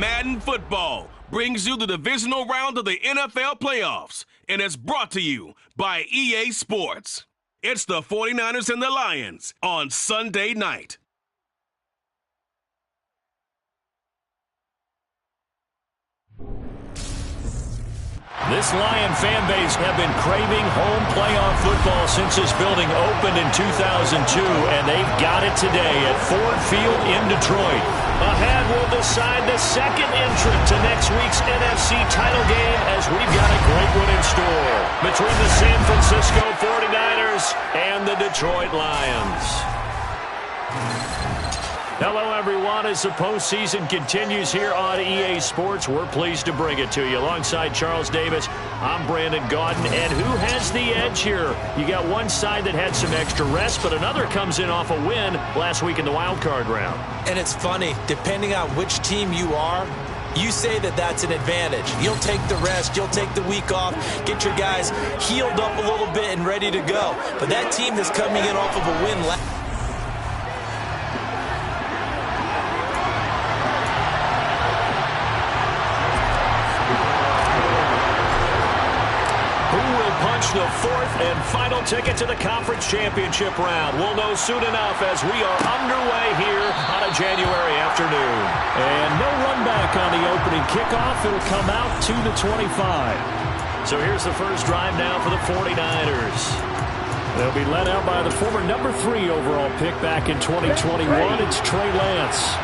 Madden Football brings you the divisional round of the NFL playoffs, and it's brought to you by EA Sports. It's the 49ers and the Lions on Sunday night. This Lion fan base have been craving home playoff football since this building opened in 2002, and they've got it today at Ford Field in Detroit. Ahead will decide the second entrant to next week's NFC title game, as we've got a great one in store between the San Francisco 49ers and the Detroit Lions. Hello, everyone. As the postseason continues here on EA Sports, we're pleased to bring it to you. Alongside Charles Davis, I'm Brandon Gaudin. And who has the edge here? You got one side that had some extra rest, but another comes in off a win last week in the wild card round. And it's funny, depending on which team you are, you say that that's an advantage. You'll take the rest, you'll take the week off, get your guys healed up a little bit and ready to go. But that team that's coming in off of a win the fourth and final ticket to the conference championship round. We'll know soon enough as we are underway here on a January afternoon. And no run back on the opening kickoff. It'll come out to the 25. So here's the first drive now for the 49ers. They'll be led out by the former number 3 overall pick back in 2021. It's Trey Lance.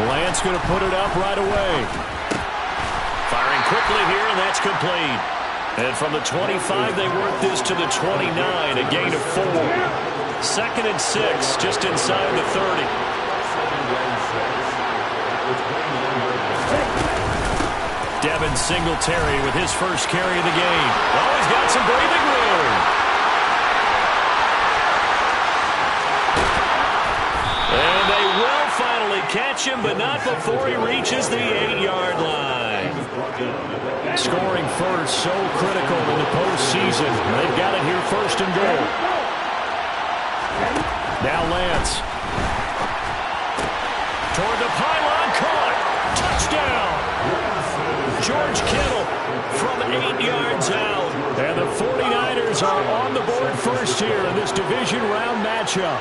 Lance going to put it up right away. Firing quickly here, and that's complete. And from the 25, they work this to the 29, a gain of 4. 2nd and 6, just inside the 30. Devin Singletary with his first carry of the game. Oh, he's got some breathing room. And they will finally catch him, but not before he reaches the 8-yard line. Scoring first, so critical in the postseason. They've got it here first and goal. Now Lance. Toward the pylon, caught. Touchdown. George Kittle from 8 yards out. And the 49ers are on the board first here in this division round matchup.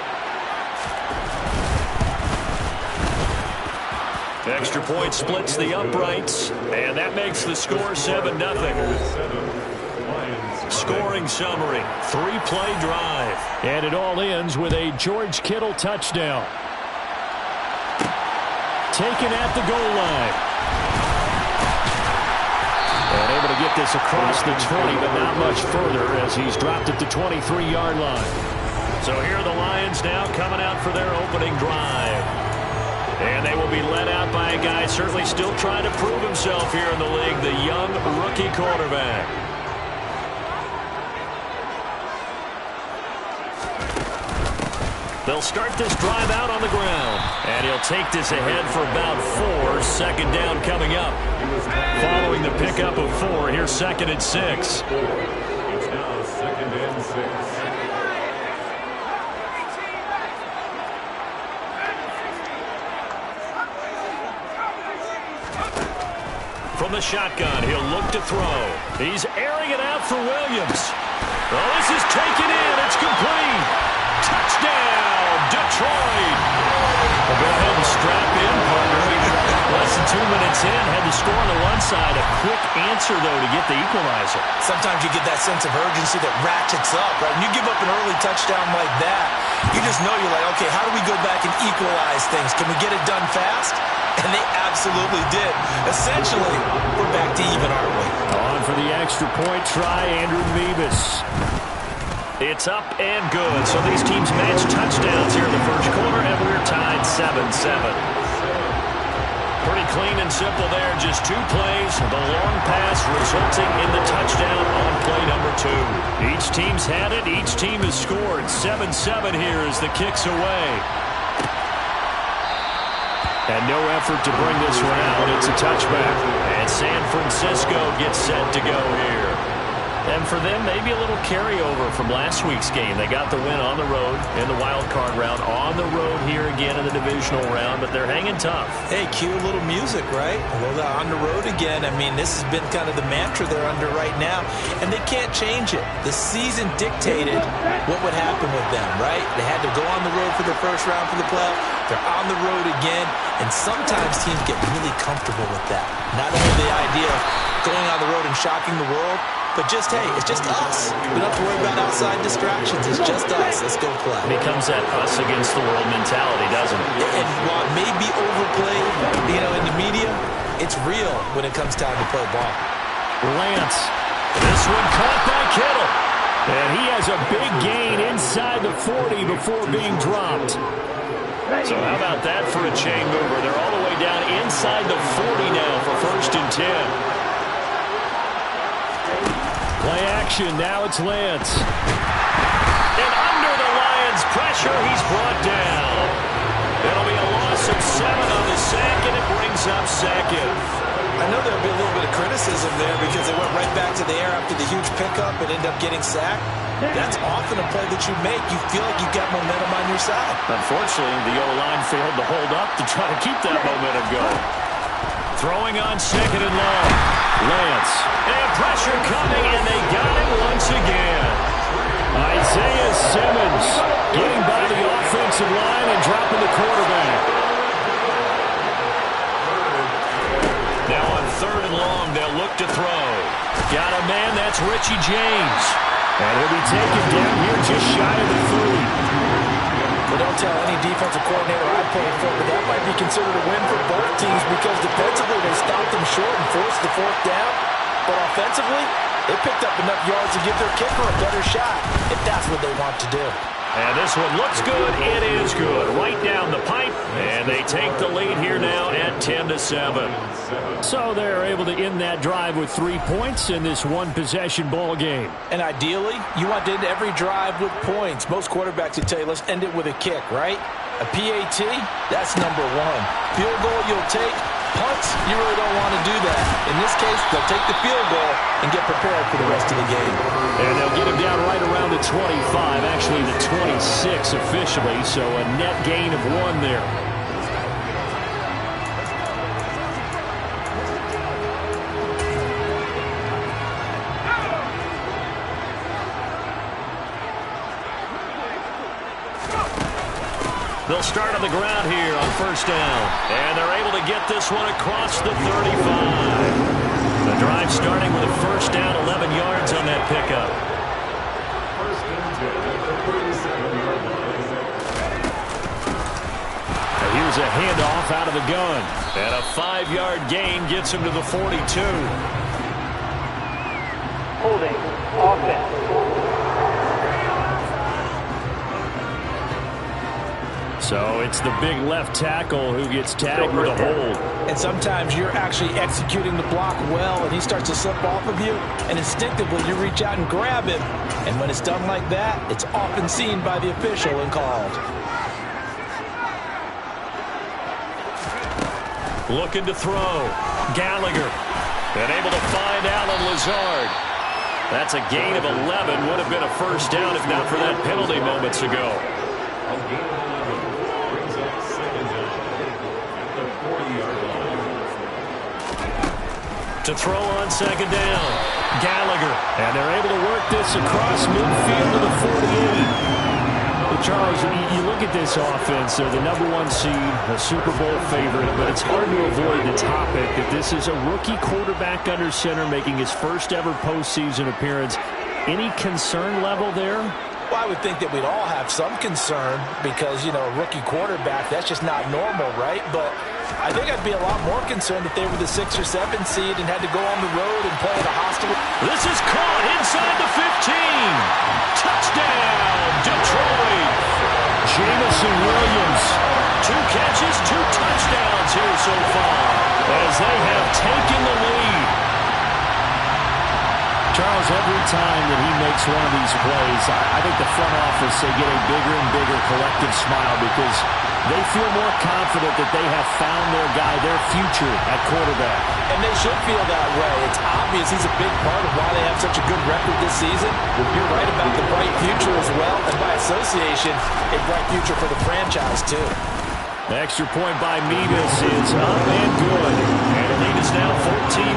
Extra point splits the uprights, and that makes the score 7-0. Scoring summary, 3-play drive. And it all ends with a George Kittle touchdown. Taken at the goal line. And able to get this across the 20, but not much further as he's dropped at the 23-yard line. So here are the Lions now coming out for their opening drive. And they will be led out by a guy certainly still trying to prove himself here in the league, the young rookie quarterback. They'll start this drive out on the ground. And he'll take this ahead for about 4. 2nd down coming up. Following the pickup of 4, here's 2nd and 6. It's now 2nd and 6. From the shotgun, he'll look to throw. He's airing it out for Williams. Oh, this is taken in. It's complete. Touchdown, Detroit. Well, go ahead and strap in, partner. Less than 2 minutes in, had the score on the one side. A quick answer, though, to get the equalizer. Sometimes you get that sense of urgency that ratchets up, right? When you give up an early touchdown like that, you just know you're like, okay, how do we go back and equalize things? Can we get it done fast? And they absolutely did. Essentially, we're back to even, aren't we? On for the extra point try, Andrew Meebus. It's up and good. So these teams match touchdowns here in the first quarter, and we're tied 7-7. Pretty clean and simple there. Just 2 plays. The long pass resulting in the touchdown on play number 2. Each team's had it. Each team has scored. 7-7 here as the kick's away. And no effort to bring this one out. It's a touchback. And San Francisco gets set to go here. And for them, maybe a little carryover from last week's game. They got the win on the road in the wild card round, on the road here again in the divisional round, but they're hanging tough. Hey, cue a little music, right? Well, they're on the road again. I mean, this has been kind of the mantra they're under right now, and they can't change it. The season dictated what would happen with them, right? They had to go on the road for the first round for the playoff. They're on the road again, and sometimes teams get really comfortable with that. Not only the idea of going on the road and shocking the world, but just, hey, it's just us. We don't have to worry about outside distractions. It's just us. Let's go play. It becomes that us against the world mentality, doesn't it? And while it may be overplayed, in the media, it's real when it comes time to play ball. Lance. This one caught by Kittle. And he has a big gain inside the 40 before being dropped. So how about that for a chain mover? They're all the way down inside the 40 now for 1st and 10. Play action, now it's Lance. And under the Lions' pressure, he's brought down. It'll be a loss of 7 on the sack, and it brings up 2nd. I know there'll be a little bit of criticism there because they went right back to the air after the huge pickup and ended up getting sacked. That's often a play that you make. You feel like you've got momentum on your side. Unfortunately, the O-line failed to hold up to try to keep that momentum going. Throwing on 2nd and long. Lance. And pressure coming, and they got him once again. Isaiah Simmons getting by the offensive line and dropping the quarterback. Now on 3rd and long, they'll look to throw. Got a man, that's Richie James. And he'll be taken down here just shy of the 30. Well, don't tell any defensive coordinator I played for, but that might be considered a win for both teams because defensively they stopped them short and forced the 4th down. But offensively, they picked up enough yards to give their kicker a better shot if that's what they want to do. And this one looks good. It is good. Right down the pipe. And they take the lead here now at 10-7. So they're able to end that drive with 3 points in this one-possession ball game. And ideally, you want to end every drive with points. Most quarterbacks would tell you, let's end it with a kick, right? A PAT, that's number 1. Field goal you'll take. Punts, you really don't want to do that. In this case, they'll take the field goal and get prepared for the rest of the game. And they'll get him down right around the 25, actually the 26 officially, so a net gain of 1 there. They'll start on the ground here on 1st down. And they're able to get this one across the 35. The drive starting with a 1st down, 11 yards on that pickup. 1st and 10 at the 37-yard line. Here's a handoff out of the gun. And a 5-yard gain gets him to the 42. Holding. Offense. So it's the big left tackle who gets tagged with a hold. And sometimes you're actually executing the block well, and he starts to slip off of you, and instinctively you reach out and grab him. And when it's done like that, it's often seen by the official and called. Looking to throw. Gallagher. And able to find Alan Lazard. That's a gain of 11. Would have been a 1st down if not for that penalty moments ago. A gain of 11 brings up 2nd down at the 40-yard line. To throw on 2nd down. Gallagher. And they're able to work this across midfield to the 48. Well, Charles, you look at this offense, they're the #1 seed, a Super Bowl favorite, but it's hard to avoid the topic that this is a rookie quarterback under center making his first ever postseason appearance. Any concern level there? Well, I would think that we'd all have some concern because, a rookie quarterback, that's just not normal, right? But I think I'd be a lot more concerned if they were the 6 or 7 seed and had to go on the road and play at a hostile. This is caught inside the 15. Touchdown, Detroit. Jamison Williams. 2 catches, 2 touchdowns here so far as they have taken the lead. Charles, every time that he makes one of these plays, I think the front office, they get a bigger and bigger collective smile because They feel more confident that they have found their guy, their future at quarterback. And they should feel that way. It's obvious he's a big part of why they have such a good record this season. You're right about the bright future as well, and by association, a bright future for the franchise too. The extra point by Mevis is up and good. And the lead is now 14-10.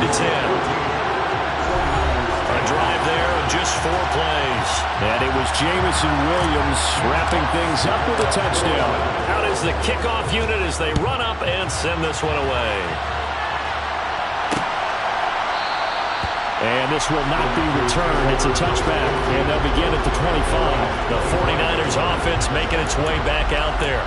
A drive there of just 4 plays. And it was Jamison Williams wrapping things up with a touchdown. Out is the kickoff unit as they run up and send this one away. And this will not be returned. It's a touchback, and they'll begin at the 25. The 49ers offense making its way back out there.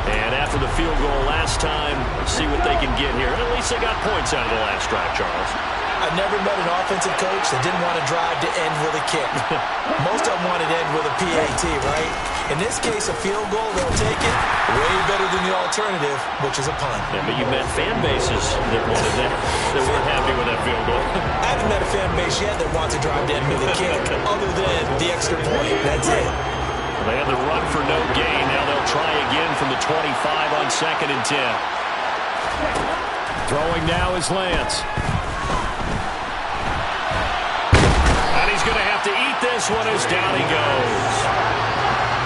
And after the field goal last time, see what they can get here. And at least they got points out of the last drive, Charles. I've never met an offensive coach that didn't want to drive to end with a kick. Most of them wanted to end with a PAT, right? In this case, a field goal, they'll take it. Way better than the alternative, which is a punt. Yeah, but you met fan bases that wanted that. They weren't happy with that field goal. I haven't met a fan base yet that wants to drive to end with a kick, other than the extra point. That's it. They had the run for no gain. Now they'll try again from the 25 on 2nd and 10. Throwing now is Lance. And he's going to have to eat this one as down he goes.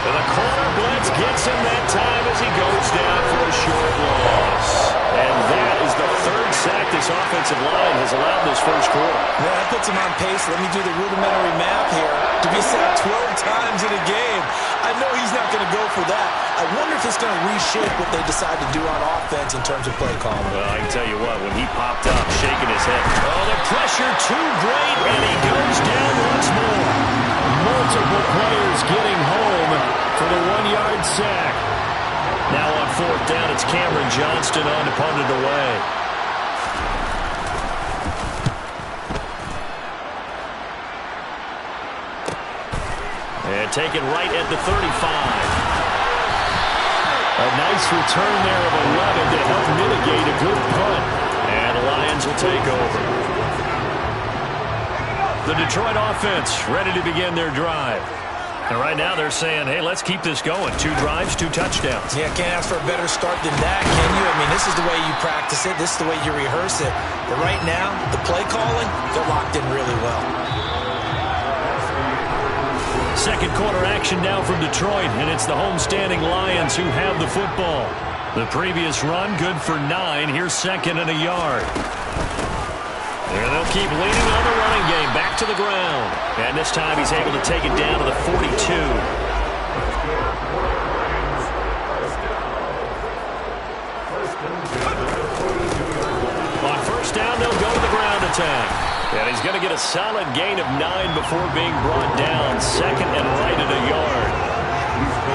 And the corner blitz gets him that time as he goes down for a short loss. And that is the 3rd sack this offensive line has allowed this first quarter. Yeah, that puts him on pace. Let me do the rudimentary math here. To be sacked 12 times in a game. I know he's not going to go for that. I wonder if it's going to reshape what they decide to do on offense in terms of play calling. Well, I can tell you what, when he popped up, shaking his head. Oh, the pressure too great, and he goes down once more. Multiple players getting home for the 1-yard sack. Now on 4th down, it's Cameron Johnston on to punt it away. And taken right at the 35. A nice return there of 11 to help mitigate a good punt. And the Lions will take over. The Detroit offense ready to begin their drive. And right now they're saying, hey, let's keep this going. 2 drives, 2 touchdowns. Yeah, can't ask for a better start than that, can you? I mean, this is the way you practice it. This is the way you rehearse it. But right now, the play calling, they're locked in really well. Second quarter action now from Detroit, and it's the homestanding Lions who have the football. The previous run, good for 9. Here's 2nd and a yard. And they'll keep leaning on the running game, back to the ground. And this time he's able to take it down to the 42. On 1st down, they'll go to the ground attack. And he's going to get a solid gain of 9 before being brought down. 2nd and right at a yard.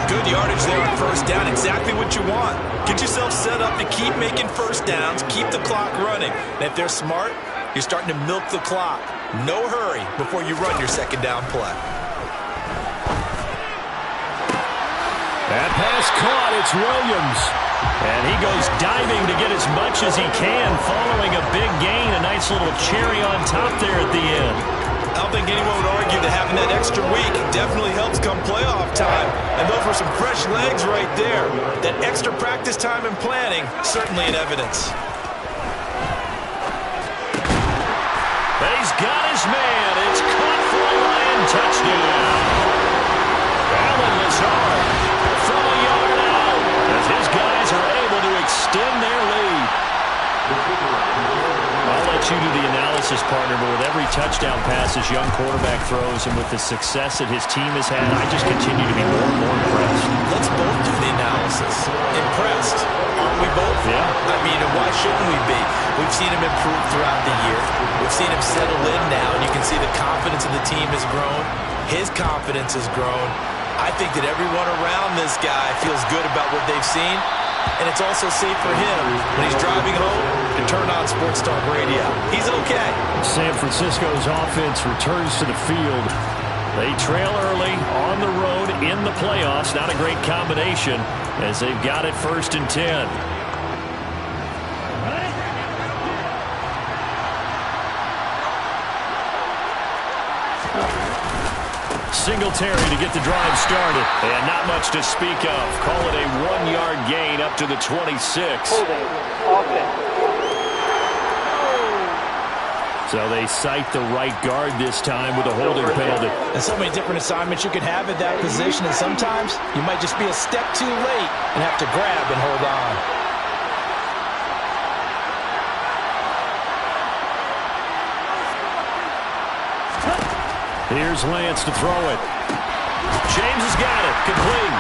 Good yardage there on 1st down. Exactly what you want. Get yourself set up to keep making 1st downs, keep the clock running. And if they're smart, you're starting to milk the clock. No hurry before you run your 2nd down play. That pass caught. It's Williams. And he goes diving to get as much as he can following a big gain. A nice little cherry on top there at the end. I don't think anyone would argue that having that extra week definitely helps come playoff time. And those were some fresh legs right there. That extra practice time and planning, certainly in evidence. But he's got his man. It's caught for a Lion touchdown. Allen Lazard from a yard out as his guys are able to extend their lead. I'll let you do the analysis, partner, but with every touchdown pass this young quarterback throws and with the success that his team has had, I just continue to be more and more impressed. Let's both do the analysis. Impressed. Aren't we both? Yeah. I mean, and why shouldn't we be? We've seen him improve throughout the year. We've seen him settle in now, and you can see the confidence of the team has grown. His confidence has grown. I think that everyone around this guy feels good about what they've seen, and it's also safe for him when he's driving home to turn on Sports Talk Radio. He's okay. San Francisco's offense returns to the field. They trail early on the road in the playoffs. Not a great combination as they've got it 1st and 10. Singletary to get the drive started. And not much to speak of. Call it a 1-yard gain up to the 26. Holding. Offense. So they cite the right guard this time with a holding penalty. And so many different assignments you can have at that position, and sometimes you might just be a step too late and have to grab and hold on. Here's Lance to throw it. James has got it. Complete.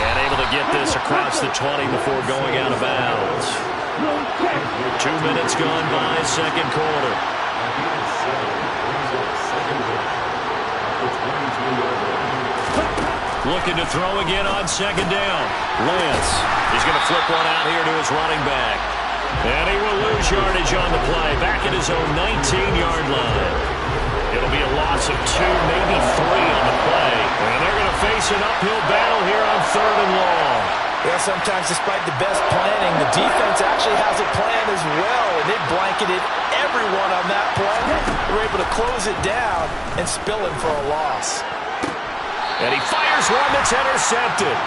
And able to get this across the 20 before going out of bounds. 2 minutes gone by, second quarter. Looking to throw again on second down. Lance is going to flip one out here to his running back. And he will lose yardage on the play. Back at his own 19-yard line. It'll be a loss of 2, maybe 3 on the play. And they're going to face an uphill battle here on third and long. Yeah, sometimes despite the best planning, the defense actually has a plan as well, and it blanketed everyone on that play. They were able to close it down and spill it for a loss. And he fires one that's intercepted.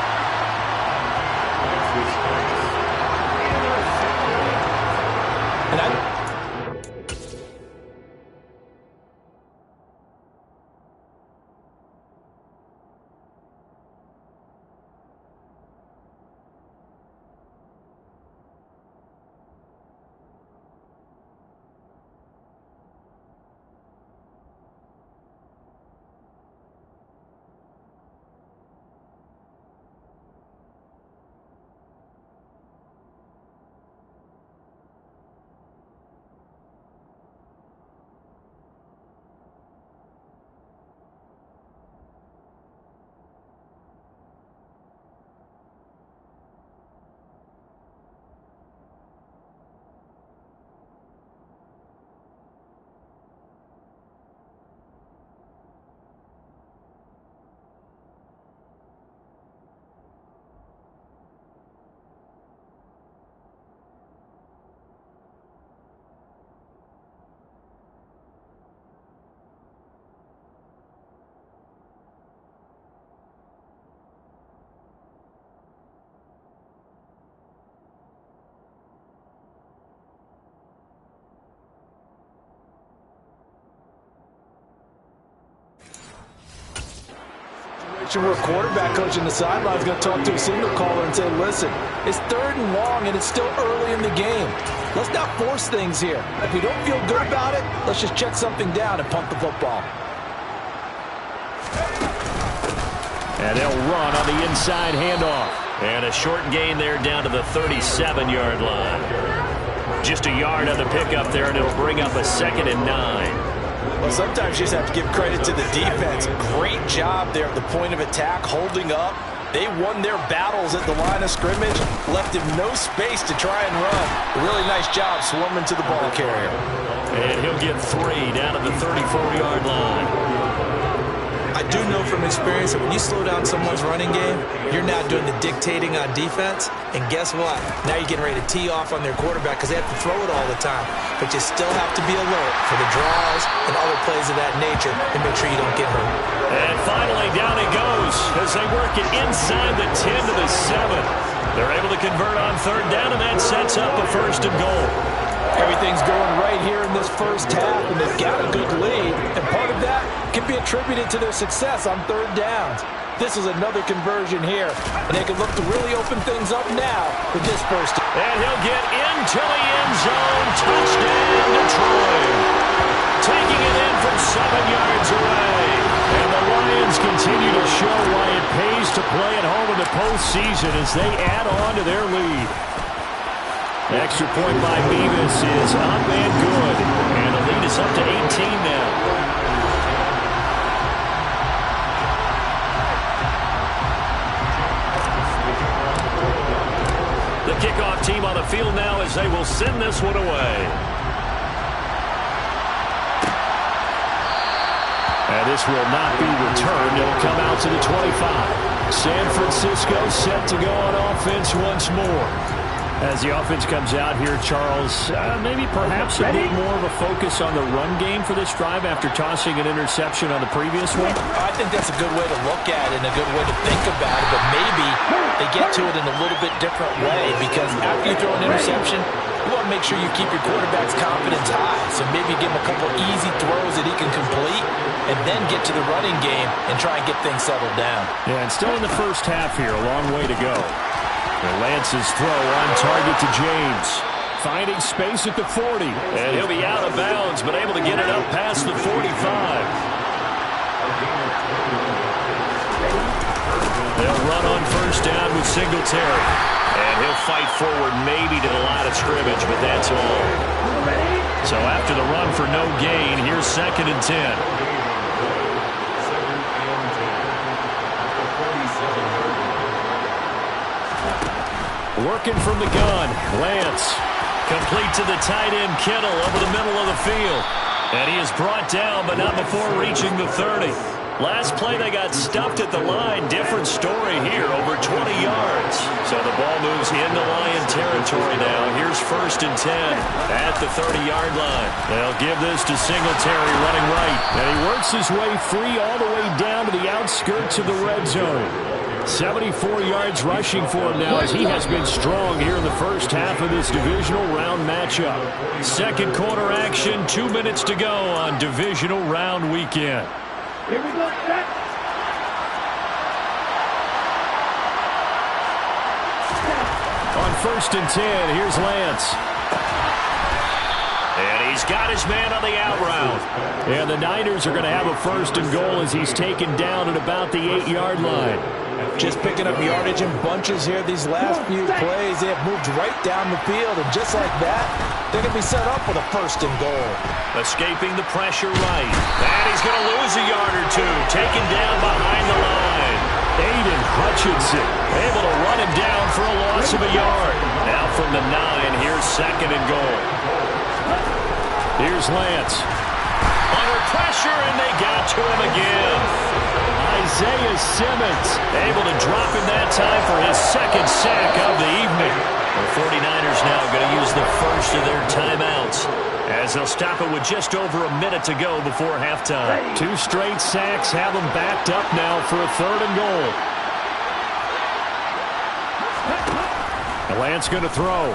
And where a quarterback coach in the sideline is going to talk to a signal caller and say, listen, it's third and long and it's still early in the game. Let's not force things here. If we don't feel good about it, let's just check something down and punt the football. And they'll run on the inside handoff. And a short gain there down to the 37-yard line. Just a yard on the pickup there, and it'll bring up a 2nd and 9. Well, sometimes you just have to give credit to the defense. Great job there at the point of attack, holding up. They won their battles at the line of scrimmage, left him no space to try and run. A really nice job swarming to the ball carrier. And he'll get 3 down at the 34-yard line. I do know from experience that when you slow down someone's running game, you're now doing the dictating on defense. And guess what? Now you're getting ready to tee off on their quarterback because they have to throw it all the time. But you still have to be alert for the draws and other plays of that nature and make sure you don't get hurt. And finally, down it goes as they work it inside the 10 to the 7. They're able to convert on third down, and that sets up a 1st and goal. Everything's going right here in this first half, and they've got a good lead. And part of that can be attributed to their success on third downs. This is another conversion here, and they can look to really open things up now with this first. And he'll get into the end zone. Touchdown, Detroit. Taking it in from 7 yards away. And the Lions continue to show why it pays to play at home in the postseason as they add on to their lead. Extra point by Beavis is up and good. And the lead is up to 18 now. The kickoff team on the field now as they will send this one away. And this will not be returned. It'll come out to the 25. San Francisco set to go on offense once more. As the offense comes out here, Charles, maybe perhaps a bit more of a focus on the run game for this drive after tossing an interception on the previous one? I think that's a good way to look at it and a good way to think about it, but maybe they get to it in a little bit different way, because after you throw an interception, you want to make sure you keep your quarterback's confidence high. So maybe give him a couple easy throws that he can complete and then get to the running game and try and get things settled down. Yeah, and still in the first half here, a long way to go. And Lance's throw on target to James. Finding space at the 40. And he'll be out of bounds, but able to get it up past the 45. They'll run on first down with Singletary. And he'll fight forward maybe to the line of scrimmage, but that's all. So after the run for no gain, here's 2nd and 10. Working from the gun, Lance. Complete to the tight end, Kittle, over the middle of the field. And he is brought down, but not before reaching the 30. Last play, they got stuffed at the line. Different story here, over 20 yards. So the ball moves into Lion territory now. Here's 1st and 10 at the 30-yard line. They'll give this to Singletary running right. And he works his way free all the way down to the outskirts of the red zone. 74 yards rushing for him now, as he has been strong here in the first half of this divisional round matchup. Second quarter action, 2 minutes to go on divisional round weekend. Here we go, set. On 1st and 10, here's Lance. And he's got his man on the out route. And the Niners are going to have a 1st and goal as he's taken down at about the 8-yard line. Just picking up yardage in bunches here these last few plays. They have moved right down the field, and just like that, they're going to be set up with a 1st and goal. Escaping the pressure right. And he's going to lose a yard or two. Taken down behind the line. Aiden Hutchinson able to run him down for a loss of a yard. Now from the 9, here's 2nd and goal. Here's Lance. Under pressure, and they got to him again. Isaiah Simmons able to drop him that time for his 2nd sack of the evening. The 49ers now going to use the first of their timeouts, as they'll stop it with just over a minute to go before halftime. 2 straight sacks have them backed up now for a 3rd and goal. And Lance going to throw.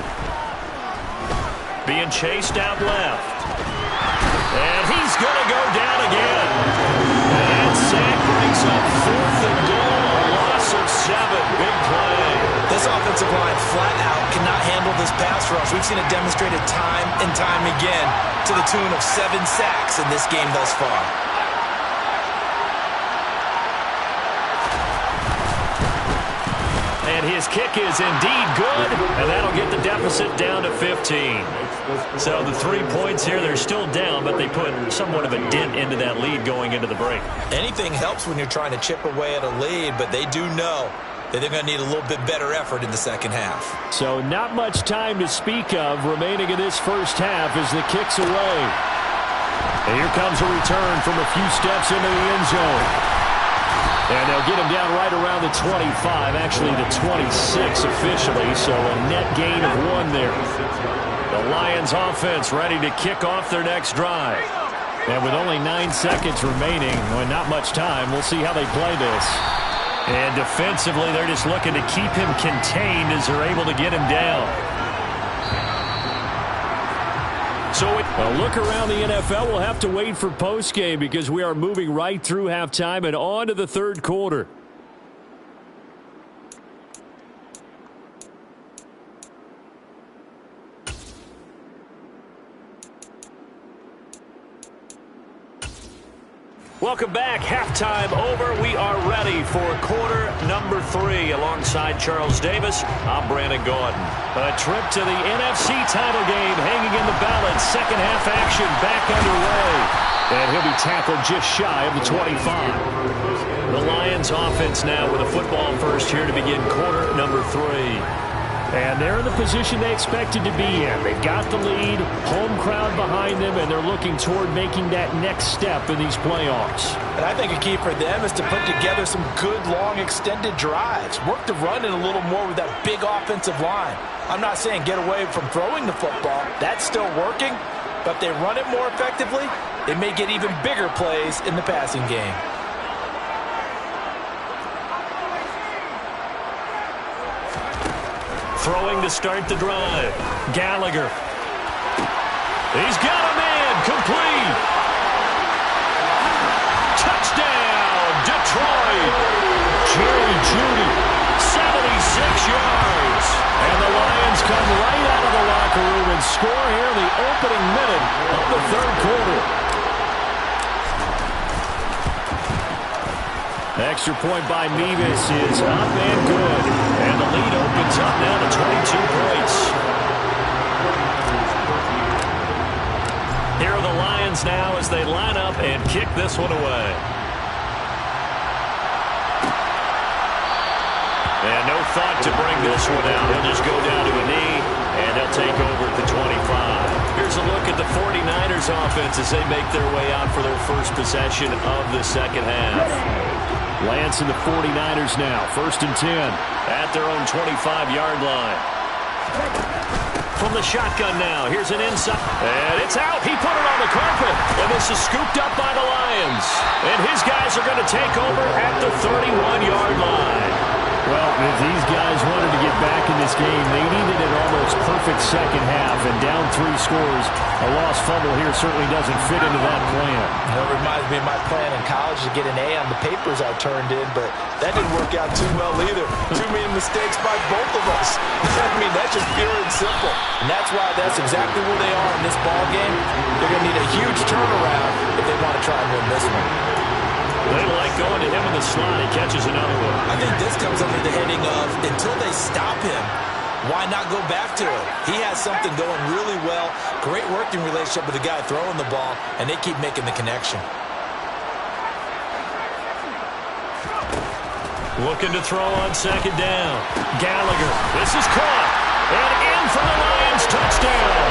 Being chased out left. And he's going to go down again. And that sack brings up 4th and goal. A loss of 7. Big play. This offensive line flat out cannot handle this pass rush. We've seen it demonstrated time and time again to the tune of 7 sacks in this game thus far. And his kick is indeed good, and that'll get the deficit down to 15. So the 3 points here, they're still down, but they put somewhat of a dent into that lead going into the break. Anything helps when you're trying to chip away at a lead, but they do know that they're going to need a little bit better effort in the second half. So not much time to speak of remaining in this first half as the kick's away. And here comes a return from a few steps into the end zone. And they'll get him down right around the 25, actually the 26 officially, so a net gain of 1 there. The Lions offense ready to kick off their next drive. And with only 9 seconds remaining, well, not much time, we'll see how they play this. And defensively, they're just looking to keep him contained as they're able to get him down. So a look around the NFL, we'll have to wait for postgame because we are moving right through halftime and on to the 3rd quarter. Welcome back. Halftime over. We are ready for quarter number 3. Alongside Charles Davis, I'm Brandon Gordon. A trip to the NFC title game hanging in the balance. Second half action back underway. And he'll be tackled just shy of the 25. The Lions offense now with a football first here to begin quarter number 3. And they're in the position they expected to be in. They've got the lead, home crowd behind them, and they're looking toward making that next step in these playoffs. And I think a key for them is to put together some good, long, extended drives. Work the run in a little more with that big offensive line. I'm not saying get away from throwing the football. That's still working. But if they run it more effectively, they may get even bigger plays in the passing game. Throwing to start the drive. Gallagher. He's got a man. Complete. Touchdown, Detroit. Jerry Jeudy, 76 yards. And the Lions come right out of the locker room and score here in the opening minute of the third quarter. Extra point by Mevis is up and good. And the lead opens up now to 22 points. Here are the Lions now as they line up and kick this one away. And no thought to bring this one out. He'll just go down to a knee, and they'll take over at the 25. Here's a look at the 49ers offense as they make their way out for their first possession of the second half. Lance and the 49ers now, 1st and 10 at their own 25-yard line. From the shotgun now, here's an inside, and it's out. He put it on the carpet, and this is scooped up by the Lions. And his guys are going to take over at the 31-yard line. Well, if these guys wanted to get back in this game, they needed an almost perfect second half, and down 3 scores, a lost fumble here certainly doesn't fit into that plan. It reminds me of my plan in college to get an A on the papers I turned in, but that didn't work out too well either. Too many mistakes by both of us. I mean, that's just pure and simple. And that's why that's exactly where they are in this ball game. They're going to need a huge turnaround if they want to try and win this one. They like going to him in the slot. He catches another one. I think this comes under the heading of until they stop him, why not go back to it? He has something going really well. Great working relationship with the guy throwing the ball, and they keep making the connection. Looking to throw on second down. Gallagher. This is caught. And in for the Lions touchdown.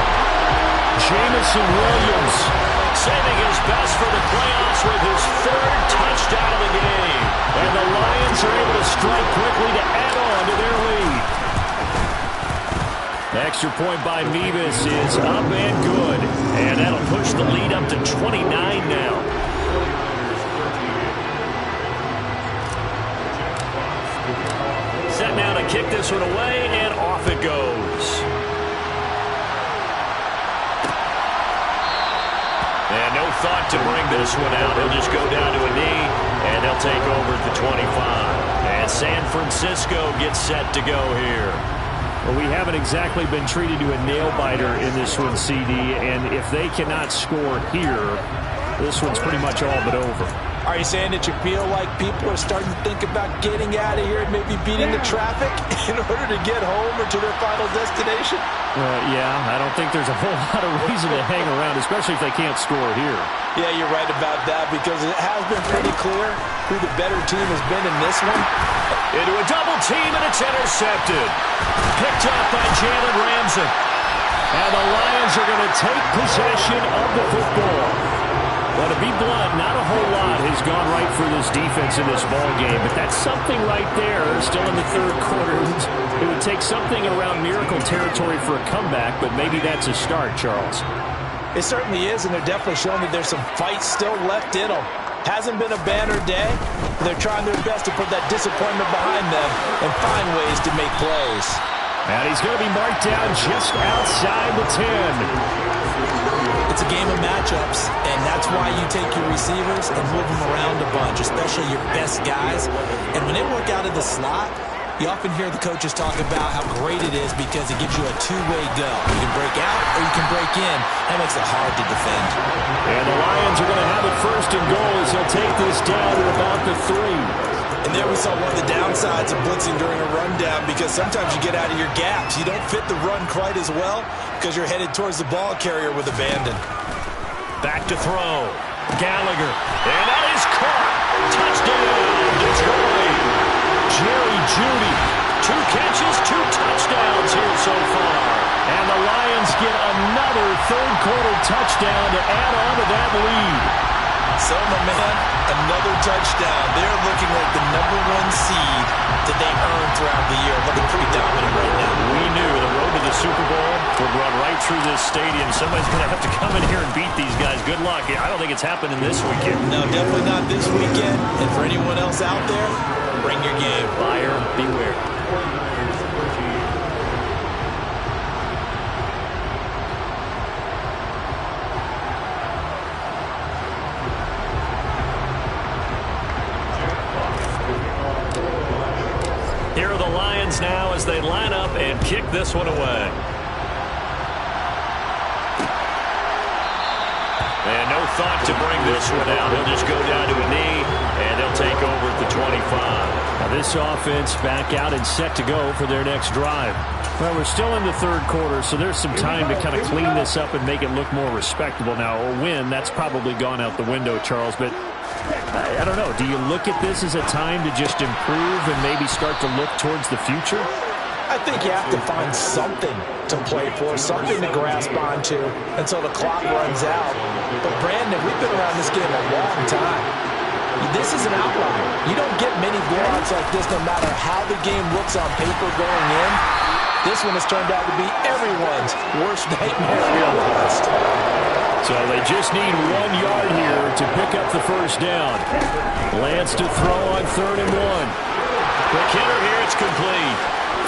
Jamison Williams saving his best for the playoffs with his 3rd touchdown of the game. And the Lions are able to strike quickly to add on to their lead. The extra point by Mevis is up and good. And that'll push the lead up to 29 now. Set now to kick this one away, and off it goes. And no thought to bring this one out. He'll just go down to a knee, and they'll take over at the 25. And San Francisco gets set to go here. Well, we haven't exactly been treated to a nail-biter in this one, CD, and if they cannot score here, this one's pretty much all but over. Are you saying that you feel like people are starting to think about getting out of here and maybe beating the traffic in order to get home or to their final destination? Yeah, I don't think there's a whole lot of reason to hang around, especially if they can't score here. Yeah, you're right about that because it has been pretty clear who the better team has been in this one. Into a double team, and it's intercepted. Picked up by Jalen Ramsey. And the Lions are going to take possession of the football. Well, to be blunt, not a whole lot has gone right for this defense in this ball game, but that's something right there. Still in the third quarter. It would take something around miracle territory for a comeback, but maybe that's a start, Charles. It certainly is, and they're definitely showing that there's some fight still left in them. Hasn't been a banner day. They're trying their best to put that disappointment behind them and find ways to make plays. And he's going to be marked down just outside the 10. It's a game of matchups, and that's why you take your receivers and move them around a bunch, especially your best guys. And when they work out of the slot, you often hear the coaches talk about how great it is because it gives you a two-way go. You can break out or you can break in. That makes it hard to defend. And the Lions are going to have it 1st and goal as they'll take this down to about the 3. And there we saw one of the downsides of blitzing during a rundown because sometimes you get out of your gaps. You don't fit the run quite as well because you're headed towards the ball carrier with abandon. Back to throw. Gallagher. And that is caught. Touchdown, Detroit. Jerry Jeudy. 2 catches, 2 touchdowns here so far. And the Lions get another third-quarter touchdown to add on to that lead. So, my man, another touchdown. They're looking like the #1 seed that they earned throughout the year. Looking pretty dominant right now. We knew the road through this stadium. Somebody's going to have to come in here and beat these guys. Good luck. I don't think it's happening this weekend. No, definitely not this weekend. And for anyone else out there, bring your game. Buyer beware. Here are the Lions now as they line up and kick this one away. And no thought to bring this one out. He'll just go down to a knee, and they'll take over at the 25. Now this offense back out and set to go for their next drive. Well, we're still in the third quarter, so there's some time to kind of clean this up and make it look more respectable. Now, a win, that's probably gone out the window, Charles, but I don't know. Do you look at this as a time to just improve and maybe start to look towards the future? I think you have to find something to play for, something to grasp onto until the clock runs out. But, Brandon, we've been around this game a long time. This is an outlier. You don't get many blowouts like this no matter how the game looks on paper going in. This one has turned out to be everyone's worst nightmare realized. So they just need 1 yard here to pick up the first down. Lance to throw on 3rd and 1. McKinnon here, it's complete.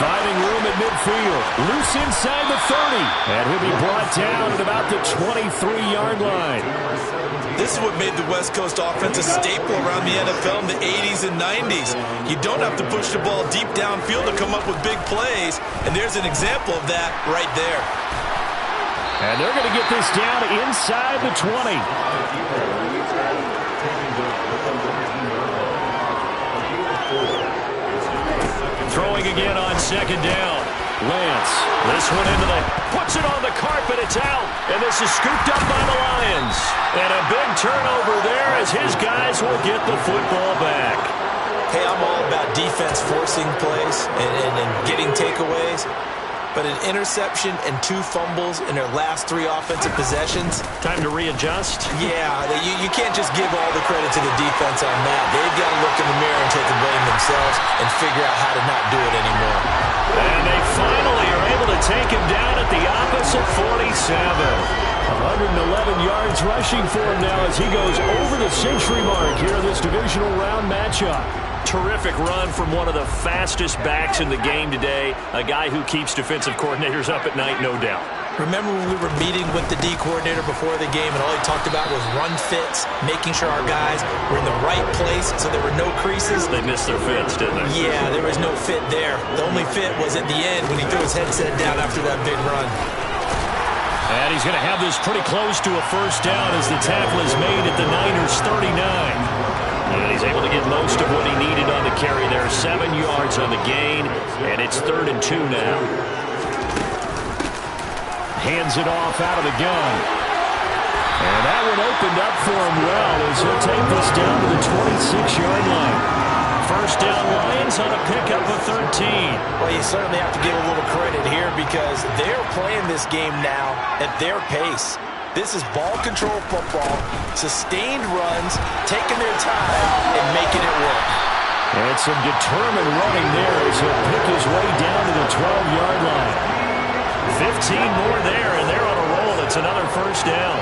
Finding room at midfield. Loose inside the 30. And he'll be brought down at about the 23-yard line. This is what made the West Coast offense a staple around the NFL in the 80s and 90s. You don't have to push the ball deep downfield to come up with big plays. And there's an example of that right there. And they're going to get this down inside the 20. Throwing again on 2nd down. Lance. This one into puts it on the carpet. It's out. And this is scooped up by the Lions. And a big turnover there as his guys will get the football back. Hey, I'm all about defense forcing plays and getting takeaways. But an interception and 2 fumbles in their last 3 offensive possessions. Time to readjust. Yeah, you can't just give all the credit to the defense on that. They've got to look in the mirror and take the blame themselves and figure out how to not do it anymore. And they finally are able to take him down at the opposite 47. 111 yards rushing for him now as he goes over the century mark here in this divisional round matchup. Terrific run from one of the fastest backs in the game today. A guy who keeps defensive coordinators up at night, no doubt. Remember when we were meeting with the D coordinator before the game and all he talked about was run fits, making sure our guys were in the right place so there were no creases? They missed their fits, didn't they? Yeah, there was no fit there. The only fit was at the end when he threw his headset down after that big run. And he's going to have this pretty close to a first down as the tackle is made at the Niners' 39. And he's able to get most of what he needed on the carry there. 7 yards on the gain, and it's 3rd and 2 now. Hands it off out of the gun. And that one opened up for him well as he'll take this down to the 26-yard line. First down Lions on a pickup of 13. Well, you certainly have to give a little credit here because they're playing this game now at their pace. This is ball control football, sustained runs, taking their time, and making it work. And some determined running there as he'll pick his way down to the 12-yard line. 15 more there, and they're on a roll. It's another first down.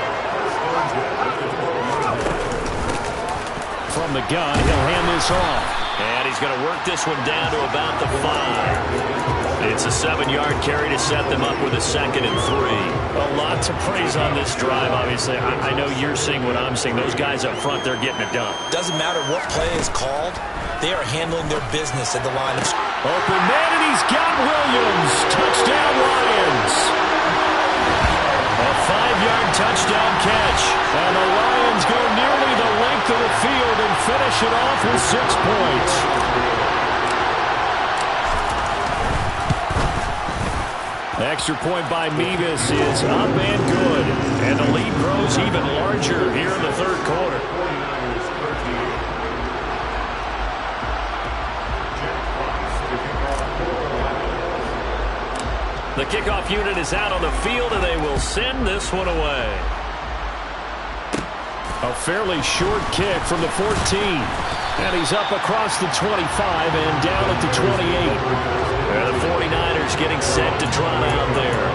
From the gun, he'll hand this off. And he's going to work this one down to about the 5. It's a 7-yard carry to set them up with a 2nd and 3. A lot to praise on this drive, obviously. I know you're seeing what I'm seeing. Those guys up front, they're getting it done. Doesn't matter what play is called. They are handling their business at the line of scrimmage. Open man, and he's got Williams. Touchdown, Lions. A 5-yard touchdown catch. And the Lions go nearly the length of the field and finish it off with 6 points. Extra point by Mevis is up and good. And the lead grows even larger here in the third quarter. The kickoff unit is out on the field, and they will send this one away. A fairly short kick from the 14. And he's up across the 25 and down at the 28. And the 49ers getting set to draw down there.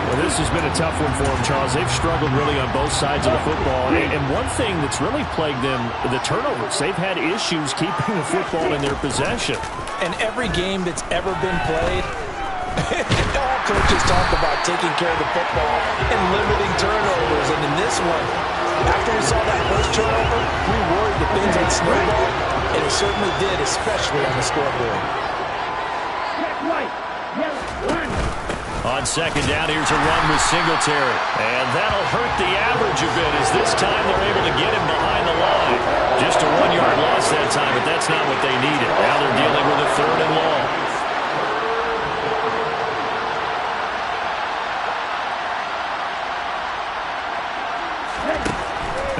Well, this has been a tough one for them, Charles. They've struggled really on both sides of the football. And one thing that's really plagued them, the turnovers. They've had issues keeping the football in their possession. And every game that's ever been played, all coaches talk about taking care of the football and limiting turnovers. And in this one, after we saw that first turnover, we worried that things would snowball. And it certainly did, especially on the scoreboard. On second down, here's a run with Singletary. And that'll hurt the average a bit as this time they're able to get him behind the line. Just a 1-yard loss that time, but that's not what they needed. Now they're dealing with a 3rd and long.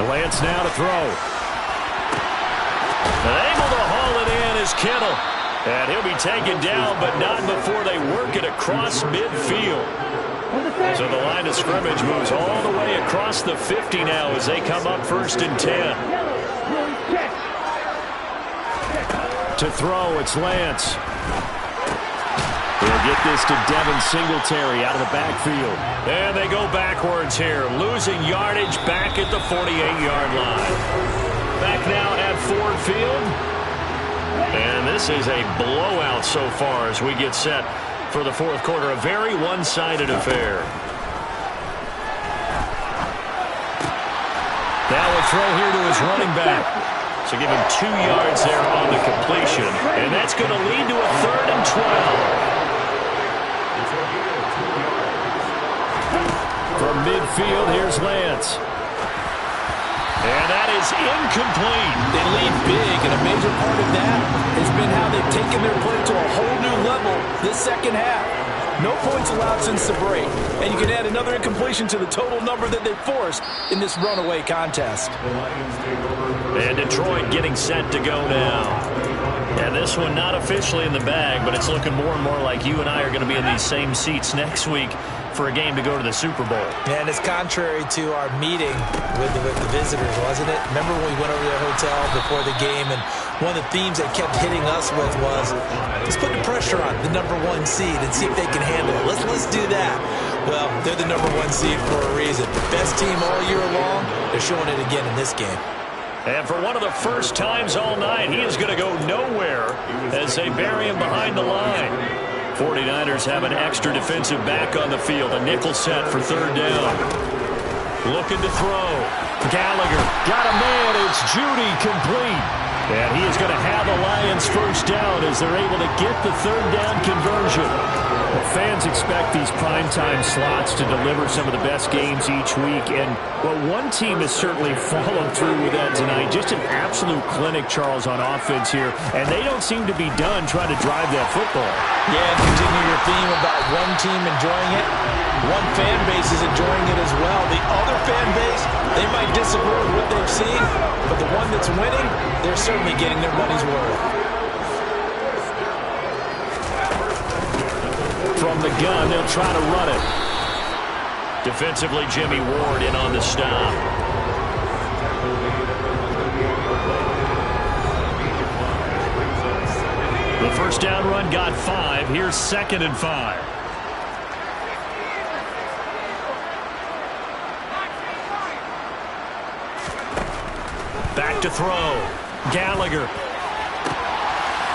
And Lance now to throw. And able to haul it in is Kittle. And he'll be taken down, but not before they work it across midfield. So the line of scrimmage moves all the way across the 50 now as they come up 1st and 10. To throw, it's Lance. He'll get this to Devin Singletary out of the backfield. And they go backwards here, losing yardage back at the 48-yard line. Back now at Ford Field. And this is a blowout so far as we get set for the 4th quarter. A very one-sided affair. Now a throw here to his running back. So give him 2 yards there on the completion. And that's going to lead to a 3rd and 12. From midfield, here's Lance. And that is incomplete. They lead big, and a major part of that has been how they've taken their play to a whole new level this second half. No points allowed since the break, and you can add another incompletion to the total number that they forced in this runaway contest. And Detroit getting set to go now. And this one not officially in the bag, but it's looking more and more like you and I are going to be in these same seats next week for a game to go to the Super Bowl. And it's contrary to our meeting with the visitors, wasn't it? Remember when we went over to the hotel before the game, and one of the themes they kept hitting us with was, let's put the pressure on the #1 seed and see if they can handle it. Let's do that. Well, they're the #1 seed for a reason. Best team all year long. They're showing it again in this game. And for one of the first times all night, he is going to go nowhere as they bury him behind the line. 49ers have an extra defensive back on the field. A nickel set for 3rd down. Looking to throw. Gallagher got a man. It's Judy complete. And he is going to have the Lions 1st down as they're able to get the 3rd down conversion. Well, fans expect these primetime slots to deliver some of the best games each week. And, well, one team has certainly followed through with that tonight. Just an absolute clinic, Charles, on offense here. And they don't seem to be done trying to drive that football. Yeah, and continue your theme about one team enjoying it. One fan base is enjoying it as well. The other fan base, they might disagree with what they've seen, but the one that's winning, they're certainly getting their money's worth. From the gun, they'll try to run it. Defensively, Jimmy Ward in on the stop. The 1st down run got 5. Here's 2nd and 5. Back to throw. Gallagher.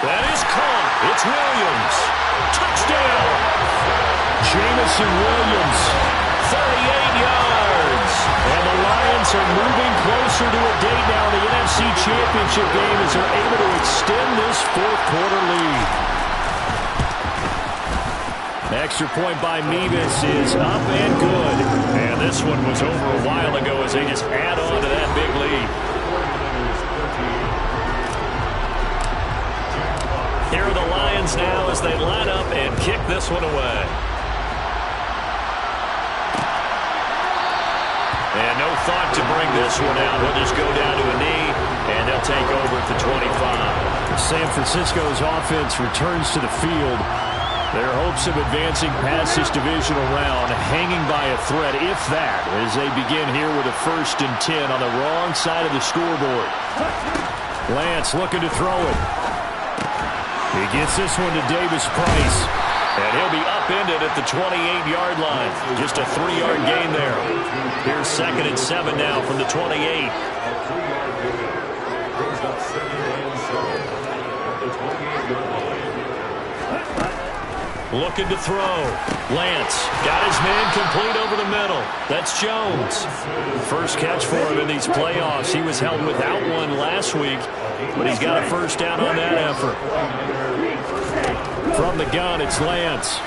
That is caught. It's Williams. Touchdown. Jamison Williams, 38 yards. And the Lions are moving closer to a date now in the NFC Championship game as they're able to extend this 4th quarter lead. Extra point by Mevis is up and good. And this one was over a while ago as they just add on to that big lead. Here are the Lions now as they line up and kick this one away. And no thought to bring this one out. We'll just go down to a knee, and they'll take over at the 25. San Francisco's offense returns to the field. Their hopes of advancing past this divisional round hanging by a thread, if that, as they begin here with a 1st and 10 on the wrong side of the scoreboard. Lance looking to throw it. He gets this one to Davis Price, and he'll be up upended at the 28-yard line. Just a 3-yard gain there. Here's 2nd and 7 now from the 28. Looking to throw. Lance got his man complete over the middle. That's Jones. First catch for him in these playoffs. He was held without one last week, but he's got a first down on that effort. From the gun, it's Lance.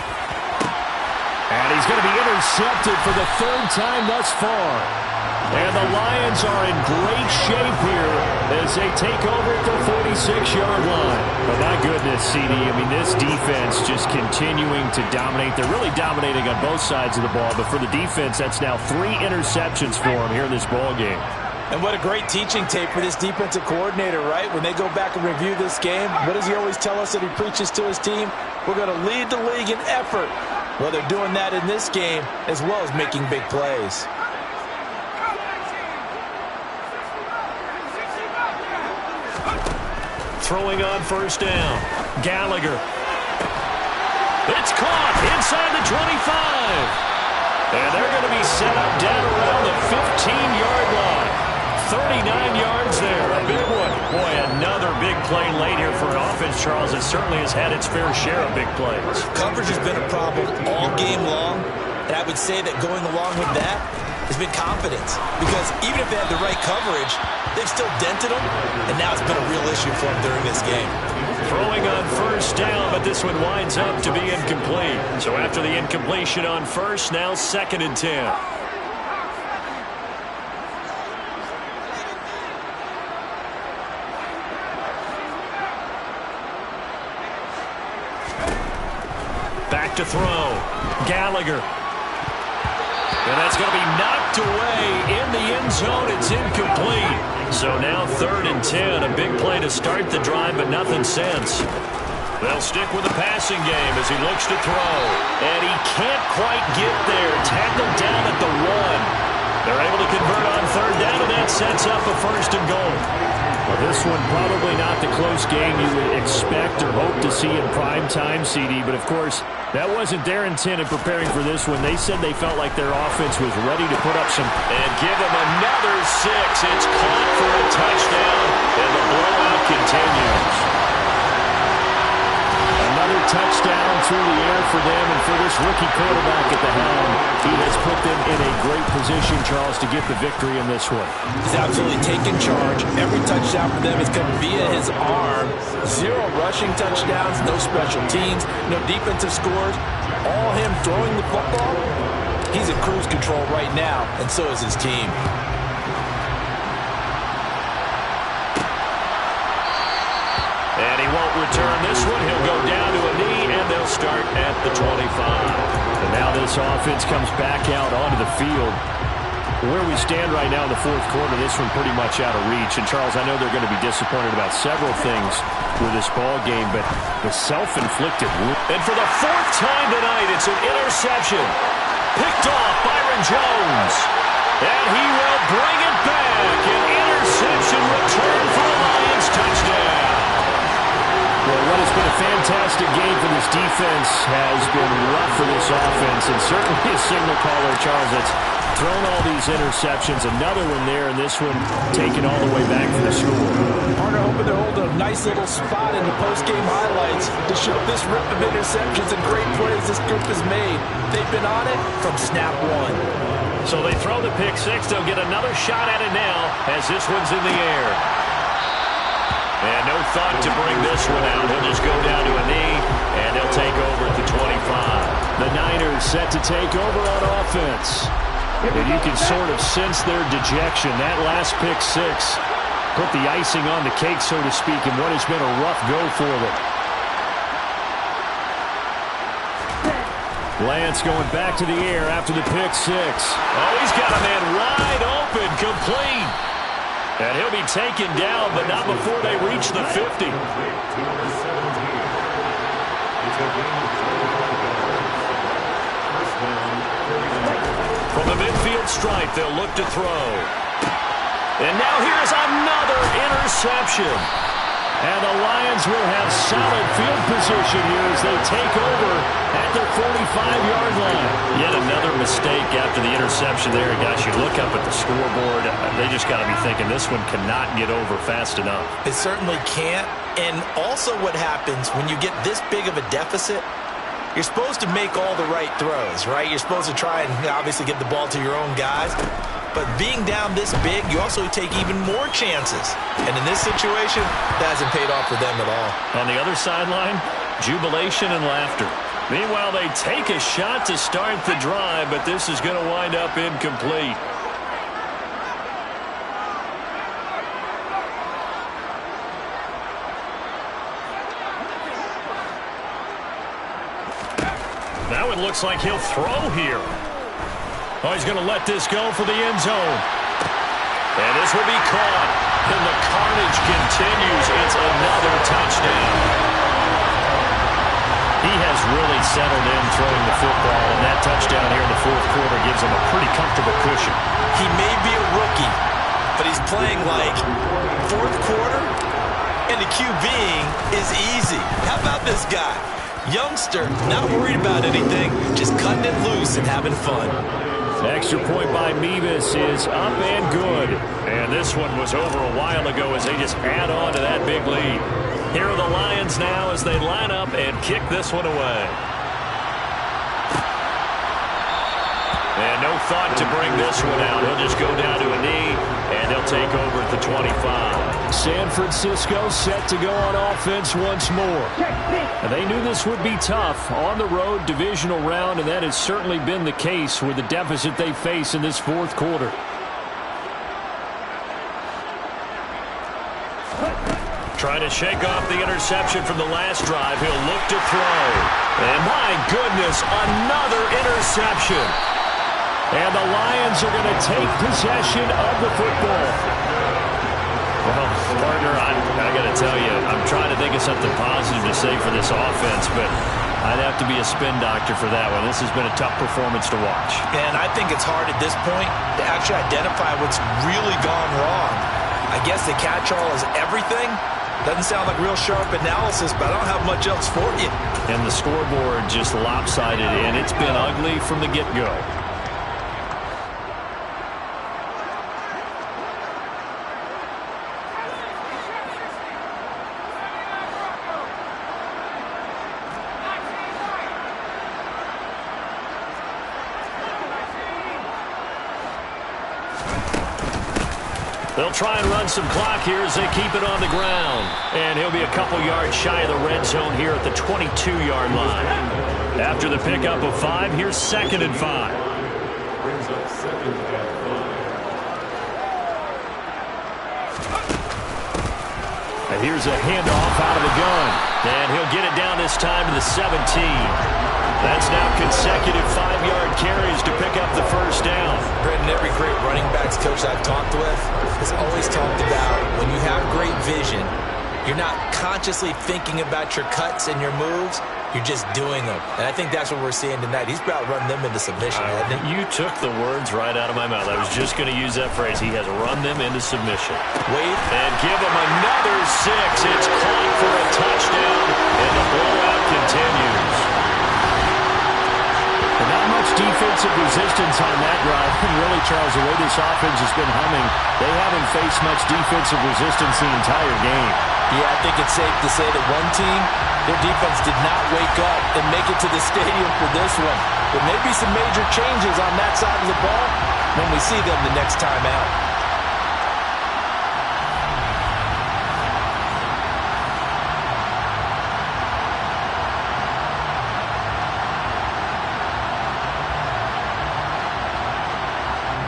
And he's going to be intercepted for the 3rd time thus far. And the Lions are in great shape here as they take over at the 46-yard line. But my goodness, CD, I mean, this defense just continuing to dominate. They're really dominating on both sides of the ball. But for the defense, that's now 3 interceptions for them here in this ball game. And what a great teaching tape for this defensive coordinator, right? When they go back and review this game, what does he always tell us that he preaches to his team? We're going to lead the league in effort. Well, they're doing that in this game as well as making big plays. Throwing on first down. Gallagher. It's caught inside the 25. And they're going to be set up down around the 15-yard line. 39 yards there. A big one. Boy, another big play late here for an offense, Charles, that certainly has had its fair share of big plays. Coverage has been a problem all game long. And I would say that going along with that has been confidence. Because even if they had the right coverage, they've still dented them, and now it's been a real issue for them during this game. Throwing on first down, but this one winds up to be incomplete. So after the incompletion on first, now 2nd and 10. Back to throw. Gallagher. And that's going to be knocked away in the end zone. It's incomplete. So now 3rd and 10. A big play to start the drive, but nothing since. They'll stick with the passing game as he looks to throw. And he can't quite get there. Tackled down at the 1. They're able to convert on 3rd down, and that sets up a 1st and goal. Well, this one probably not the close game you would expect or hope to see in prime time, CD. But, of course, that wasn't their intent in preparing for this one. They said they felt like their offense was ready to put up some. And give them another 6. It's caught for a touchdown, and the blowout continues. Another touchdown through the air for them, and for this rookie quarterback at the helm, he has put them in a great position, Charles, to get the victory in this one. He's absolutely taken charge. Every touchdown for them has come via his arm. 0 rushing touchdowns, no special teams, no defensive scores. All him throwing the football. He's in cruise control right now, and so is his team. And he won't return this one. He'll go down to a knee, and they'll start at the 25. And now this offense comes back out onto the field. Where we stand right now in the 4th quarter, this one pretty much out of reach. And, Charles, I know they're going to be disappointed about several things with this ball game, but the self-inflicted wound. And for the 4th time tonight, it's an interception. Picked off Byron Jones. And he will bring it back. An interception return for the Lions. Touchdown. Well, what has been a fantastic game for this defense has been rough for this offense, and certainly a signal caller, Charles, that's thrown all these interceptions. Another one there, and this one taken all the way back for the score. Partner hoping they're holding a nice little spot in the post-game highlights to show this rip of interceptions and great plays this group has made. They've been on it from snap 1. So they throw the pick 6. They'll get another shot at it now as this one's in the air. And no thought to bring this one out. He'll just go down to a knee, and they'll take over at the 25. The Niners set to take over on offense. And you can sort of sense their dejection. That last pick 6 put the icing on the cake, so to speak, in what has been a rough go for them. Lance going back to the air after the pick 6. Oh, he's got a man wide open, complete. And he'll be taken down, but not before they reach the 50. From the midfield stripe, they'll look to throw. And now here's another interception. And the Lions will have solid field position here as they take over at their 45-yard line. Yet another mistake after the interception there. Guys, you look up at the scoreboard, they just got to be thinking this one cannot get over fast enough. It certainly can't. And also what happens when you get this big of a deficit, you're supposed to make all the right throws, right? You're supposed to try and obviously get the ball to your own guys. But being down this big, you also take even more chances. And in this situation, that hasn't paid off for them at all. On the other sideline, jubilation and laughter. Meanwhile, they take a shot to start the drive, but this is going to wind up incomplete. Now it looks like he'll throw here. Oh, he's going to let this go for the end zone. And this will be caught. And the carnage continues. It's another touchdown. He has really settled in throwing the football, and that touchdown here in the fourth quarter gives him a pretty comfortable cushion. He may be a rookie, but he's playing like fourth quarter, and the QBing is easy. How about this guy? Youngster, not worried about anything, just cutting it loose and having fun. Extra point by Mevis is up and good. And this one was over a while ago as they just add on to that big lead. Here are the Lions now as they line up and kick this one away. And no thought to bring this one out. He'll just go down to a knee, and they'll take over at the 25. San Francisco set to go on offense once more. And they knew this would be tough on the road divisional round, and that has certainly been the case with the deficit they face in this fourth quarter. Trying to shake off the interception from the last drive. He'll look to throw. And my goodness, another interception. And the Lions are going to take possession of the football. Well, partner, I got to tell you, I'm trying to think of something positive to say for this offense, but I'd have to be a spin doctor for that one. This has been a tough performance to watch. And I think it's hard at this point to actually identify what's really gone wrong. I guess the catch-all is everything. Doesn't sound like real sharp analysis, but I don't have much else for you. And the scoreboard just lopsided, and it's been ugly from the get-go. They'll try and run some clock here as they keep it on the ground. And he'll be a couple yards shy of the red zone here at the 22-yard line. After the pickup of 5, here's 2nd and 5. Brings up 2nd and 5. And here's a handoff out of the gun. And he'll get it down this time to the 17. That's now consecutive 5-yard carries to pick up the first down. Brendan, every great running backs coach I've talked with has always talked about when you have great vision, you're not consciously thinking about your cuts and your moves. You're just doing them. And I think that's what we're seeing tonight. He's about running them into submission, hasn't he? You took the words right out of my mouth. I was just going to use that phrase. He has run them into submission. Wait. And give him another 6. It's caught for a touchdown, and the blowout continues. And not much defensive resistance on that drive. And really, Charles, the way this offense has been humming, they haven't faced much defensive resistance the entire game. Yeah, I think it's safe to say that one team, their defense did not wake up and make it to the stadium for this one. There may be some major changes on that side of the ball when we see them the next time out.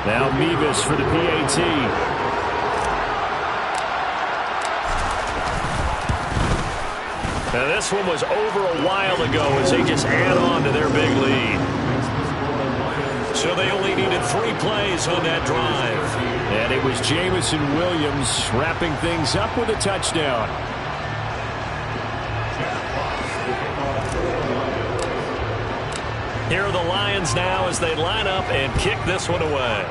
Now Mevis for the PAT. Now this one was over a while ago as they just add on to their big lead. So they only needed 3 plays on that drive. And it was Jamison Williams wrapping things up with a touchdown. Here are the Lions now as they line up and kick this one away.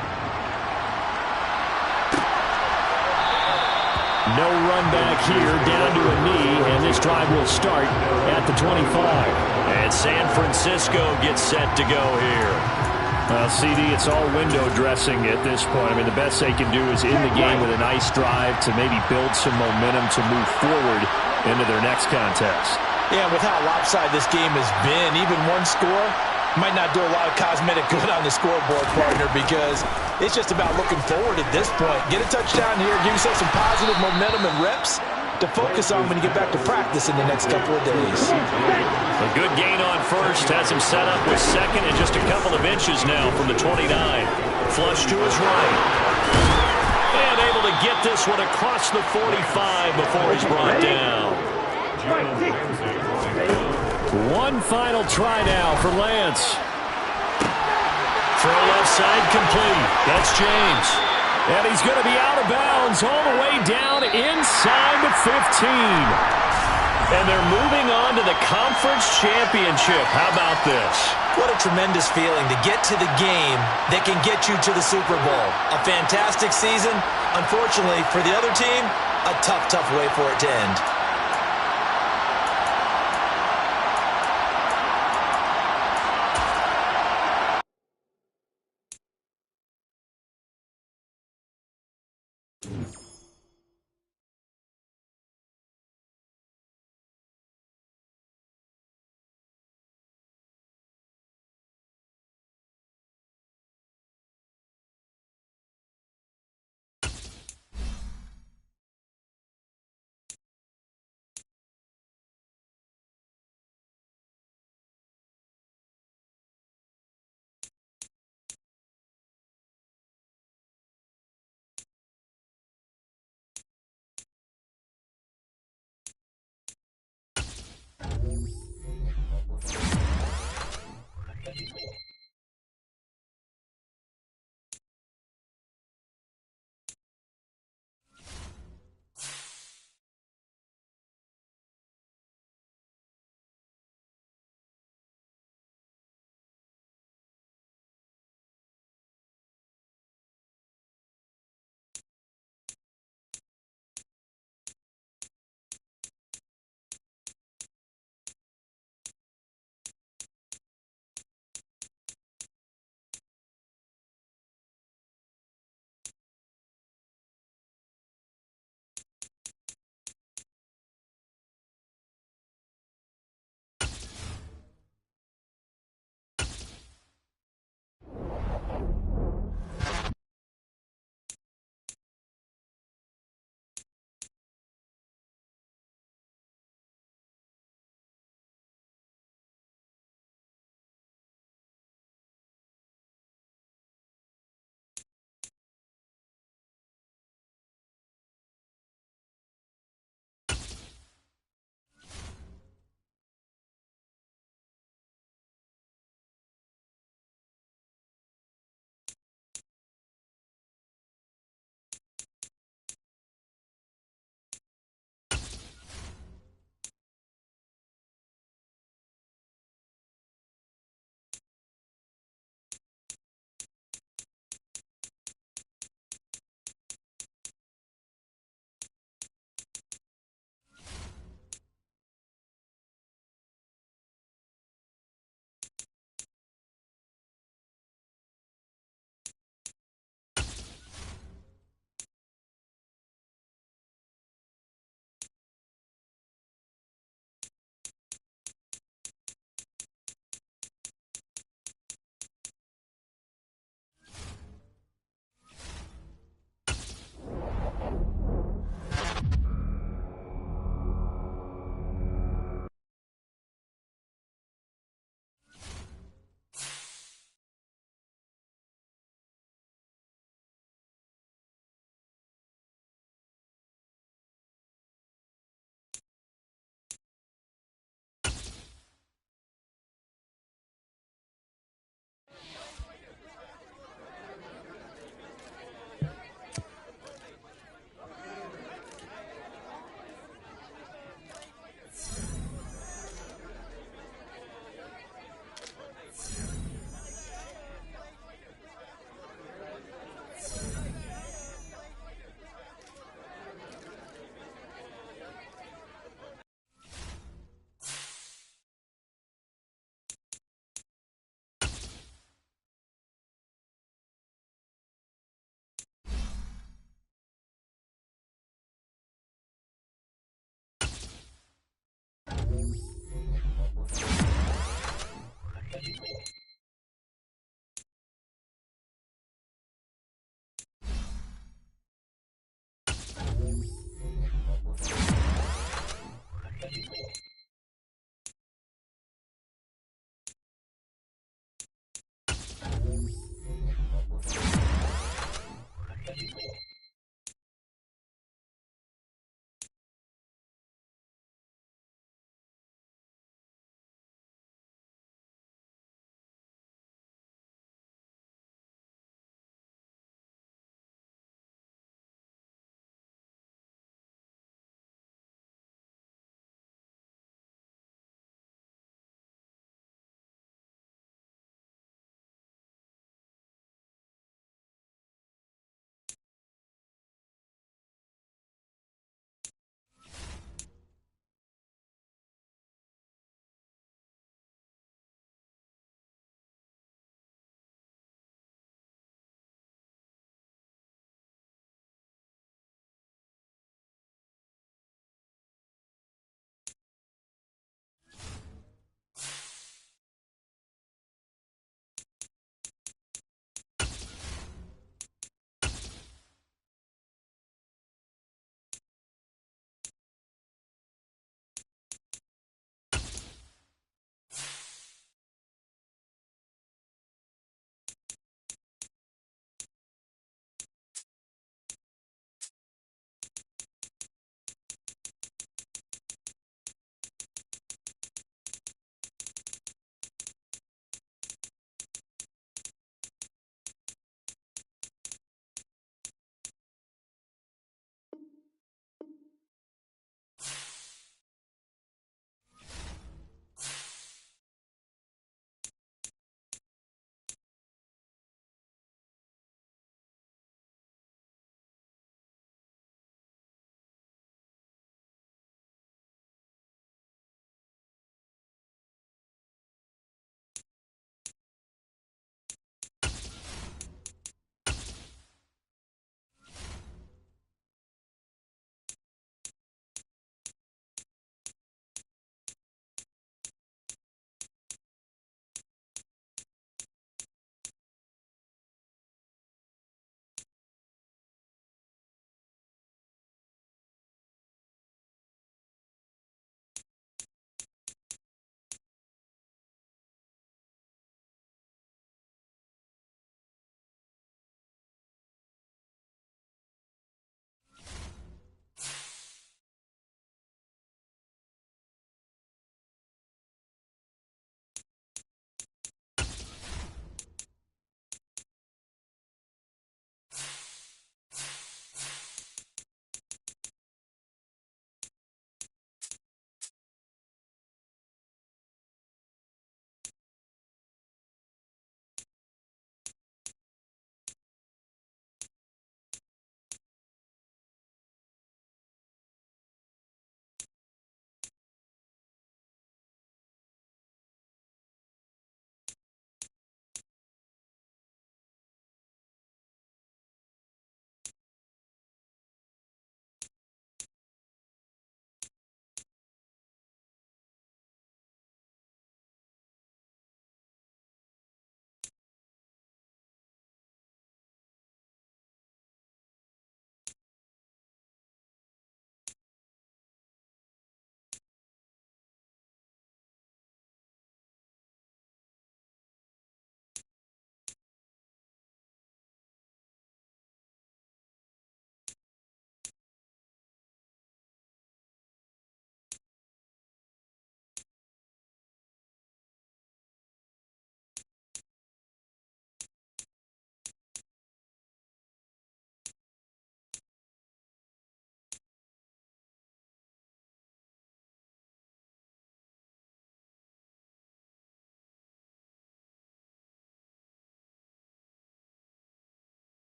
No run back here, down to a knee, and this drive will start at the 25. And San Francisco gets set to go here. Well, CD, it's all window dressing at this point. I mean, the best they can do is in the game with a nice drive to maybe build some momentum to move forward into their next contest. Yeah, with how lopsided this game has been, even one score might not do a lot of cosmetic good on the scoreboard, partner, because it's just about looking forward at this point. Get a touchdown here, give yourself some positive momentum and reps to focus on when you get back to practice in the next couple of days. A good gain on first has him set up with second and just a couple of inches now from the 29. Flush to his right. And able to get this one across the 45 before he's brought down. One final try now for Lance. Throw left side complete. That's James. And he's going to be out of bounds all the way down inside the 15. And they're moving on to the conference championship. How about this? What a tremendous feeling to get to the game that can get you to the Super Bowl. A fantastic season. Unfortunately, for the other team, a tough, tough way for it to end.